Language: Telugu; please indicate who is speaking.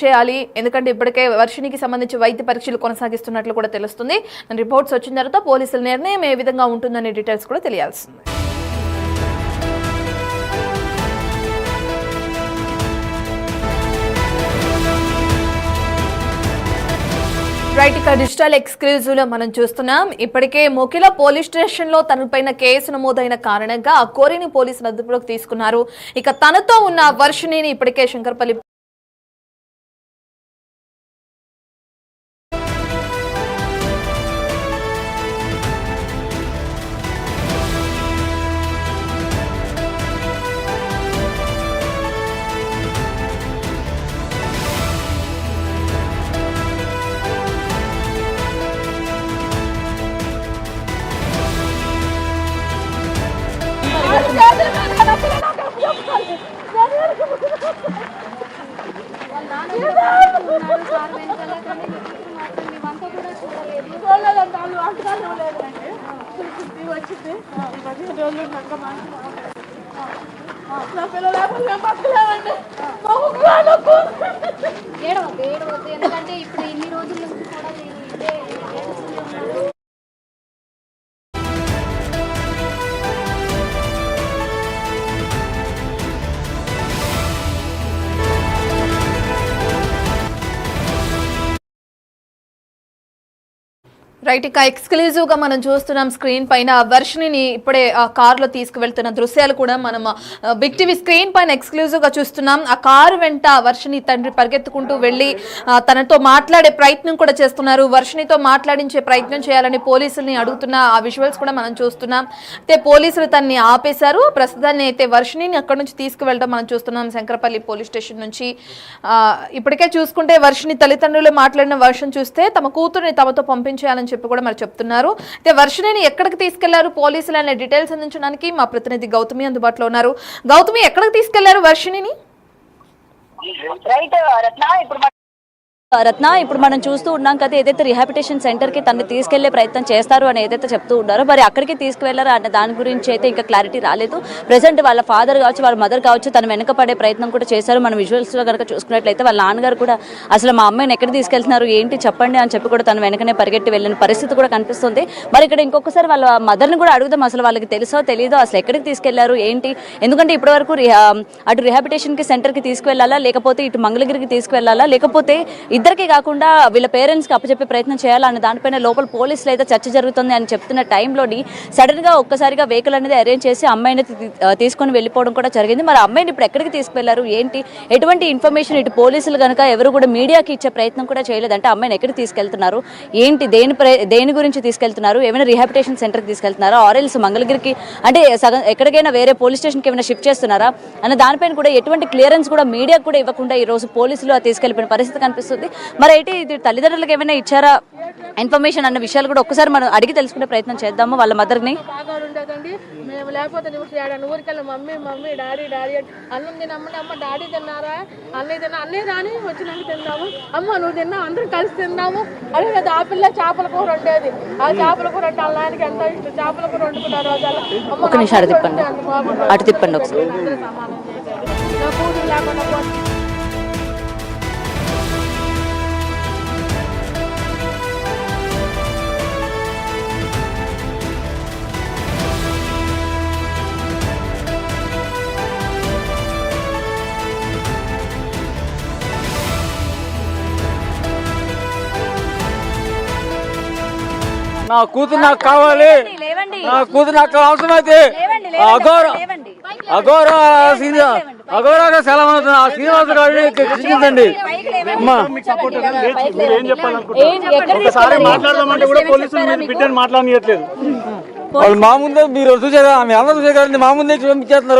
Speaker 1: చేయాలి, ఎందుకంటే ఇప్పటికే వర్షినికి సంబంధించి వైద్య పరీక్షలు కొనసాగిస్తున్నట్లు కూడా తెలుస్తుంది. రిపోర్ట్స్ వచ్చిన తర్వాత పోలీసుల నిర్ణయం ఏ విధంగా ఉంటుందనే డీటెయిల్స్ కూడా తెలియాల్సింది. రైట్, ఇక డిజిటల్ ఎక్స్క్లూజివ్ లో మనం చూస్తున్నాం. ఇప్పటికే మొకిల పోలీస్ స్టేషన్ లో తనపైన కేసు నమోదైన కారణంగా ఆ కోరిని పోలీసులు అదుపులోకి తీసుకున్నారు. ఇక తనతో ఉన్న వర్షిణిని ఇప్పటికే శంకర్పల్లి
Speaker 2: ఎందుకంటే ఇప్పుడు ఇన్ని రోజుల నుంచి కూడా
Speaker 1: రైట్, ఇక ఎక్స్క్లూజివ్ గా మనం చూస్తున్నాం స్క్రీన్ పైన వర్షిణిని ఇప్పుడే ఆ కారులో తీసుకువెళ్తున్న దృశ్యాలు కూడా మనం బిగ్ టీవీ స్క్రీన్ పైన ఎక్స్క్లూజివ్ గా చూస్తున్నాం. ఆ కారు వెంట వర్షిణి తండ్రి పరిగెత్తుకుంటూ వెళ్లి తనతో మాట్లాడే ప్రయత్నం కూడా చేస్తున్నారు. వర్షిణితో మాట్లాడించే ప్రయత్నం చేయాలని పోలీసుల్ని అడుగుతున్న ఆ విజువల్స్ కూడా మనం చూస్తున్నాం. అయితే పోలీసులు తనని ఆపేశారు. ప్రస్తుతాన్ని అయితే వర్షిణిని అక్కడి నుంచి తీసుకువెళ్ళడం మనం చూస్తున్నాం శంకరపల్లి పోలీస్ స్టేషన్ నుంచి. ఇప్పటికే చూసుకుంటే వర్షిణి తల్లిదండ్రులు మాట్లాడిన వర్షం చూస్తే తమ కూతురుని తమతో పంపించేయాలని చెప్పి కూడా మరి చెప్తున్నారు. అయితే వర్షిణిని ఎక్కడికి తీసుకెళ్లారు పోలీసులు అనే డీటెయిల్స్ అందించడానికి మా ప్రతినిధి గౌతమి అందుబాటులో ఉన్నారు. గౌతమి, ఎక్కడికి తీసుకెళ్లారు వర్షిణిని?
Speaker 3: రత్న, ఇప్పుడు మనం చూస్తూ ఉన్నాం కదా, ఏదైతే రిహాబిలిటేషన్ సెంటర్ కి తనని తీసుకెళ్లే ప్రయత్నం చేస్తారు అని ఏదైతే చెప్తూ ఉన్నారో, మరి అక్కడికి తీసుకువెళ్లారు అనే దాని గురించి అయితే ఇంకా క్లారిటీ రాలేదు. ప్రెసెంట్ వాళ్ళ ఫాదర్ కావచ్చు, వాళ్ళ మదర్ కావచ్చు, తన వెనక పడే ప్రయత్నం కూడా చేశారు. మనం విజువల్స్ లో కనుక చూసుకున్నట్లయితే వాళ్ళ నాన్నగారు కూడా అసలు మా అమ్మాయిని ఎక్కడ తీసుకెళ్తున్నారు ఏంటి చెప్పండి అని చెప్పి కూడా తన వెనకనే పరిగెట్టి వెళ్ళిన పరిస్థితి కూడా కనిపిస్తుంది. మరి ఇక్కడ ఇంకొకసారి వాళ్ళ మదర్ని కూడా అడుగుదాం, అసలు వాళ్ళకి తెలుసో తెలీదో అసలు ఎక్కడికి తీసుకెళ్లారు ఏంటి, ఎందుకంటే ఇప్పటి వరకు అటు రిహాబిలిటేషన్ కి సెంటర్ కి తీసుకువెళ్లాలా, లేకపోతే ఇటు మంగళగిరికి తీసుకువెళ్లాలా, లేకపోతే ఇద్దరికి కాకుండా వీళ్ళ పేరెంట్స్ కి అప్పచెప్పే ప్రయత్నం చేయాలని దానిపైన లోపల పోలీసులు అయితే చర్చ జరుగుతుంది అని చెప్తున్న టైంలోని సడన్ గా ఒక్కసారిగా వెహికల్ అనేది అరేంజ్ చేసి అమ్మాయిని తీసుకొని వెళ్ళిపోవడం కూడా జరిగింది. మరి అమ్మాయిని ఇప్పుడు ఎక్కడికి తీసుకువెళ్లారు ఏంటి, ఎటువంటి ఇన్ఫర్మేషన్ ఇటు పోలీసులు కనుక ఎవరు కూడా మీడియాకి ఇచ్చే ప్రయత్నం కూడా చేయలేదంటే అమ్మాయిని ఎక్కడికి తీసుకెళ్తున్నారు ఏంటి, దేని గురించి తీసుకెళ్తున్నారు, ఏమైనా రిహాబిలిటేషన్ సెంటర్కి తీసుకెళ్తున్నారా, ఆర్ఎల్స్ మంగళగిరికి అంటే సగం ఎక్కడికైనా వేరే పోలీస్ స్టేషన్కి ఏమైనా షిఫ్ట్ చేస్తున్నారా అన్న దానిపైన కూడా ఎటువంటి క్లియరెన్స్ కూడా మీడియాకు కూడా ఇవ్వకుండా ఈ రోజు పోలీసులు తీసుకెళ్లిపోయిన పరిస్థితి కనిపిస్తుంది. మరి అయితే ఇది తల్లిదండ్రులకు ఏమైనా ఇచ్చారా ఇన్ఫర్మేషన్ అన్న విషయాలు కూడా ఒకసారి మనం అడిగి తెలుసుకునే ప్రయత్నం చేద్దాము వాళ్ళ మదర్ని.
Speaker 4: మేము లేకపోతే ఊరికెళ్ళి మమ్మీ మమ్మీ డాడీ డాడీ అన్నం తినమ్మంటే అమ్మ డాడీ తిన్నారా, అన్నయ్య తిన్నా, అన్నయ్య రాని వచ్చినాక తిన్నాము, అమ్మ నువ్వు తిన్నావు అందరం కలిసి తిన్నాము. అదే కదా ఆ పిల్ల చేపల కూర ఉండేది, ఆ చేపల కూర అంటే వాళ్ళ నాయనకి ఎంత ఇష్టం, చేపల కూర వండుకున్నారు.
Speaker 3: ఒక నిమిషం అటు తిప్పండి, అటు తిప్పండి ఒకసారి.
Speaker 4: సమానం చేసేది నా కూతురు లేకుండా
Speaker 5: నా కూతురు నాకు కావాలి, నా కూతురు నాకు అవసరం అయితే అఘోరాగా సెలవు అవుతుంది. ఆ శ్రీనివాస గారిని క్షమించండి అమ్మా. వాళ్ళు మా ముందే మీరు చూసారా, ఆమె అందరూ చూసే మా ముందే పంపించేస్తున్నారు.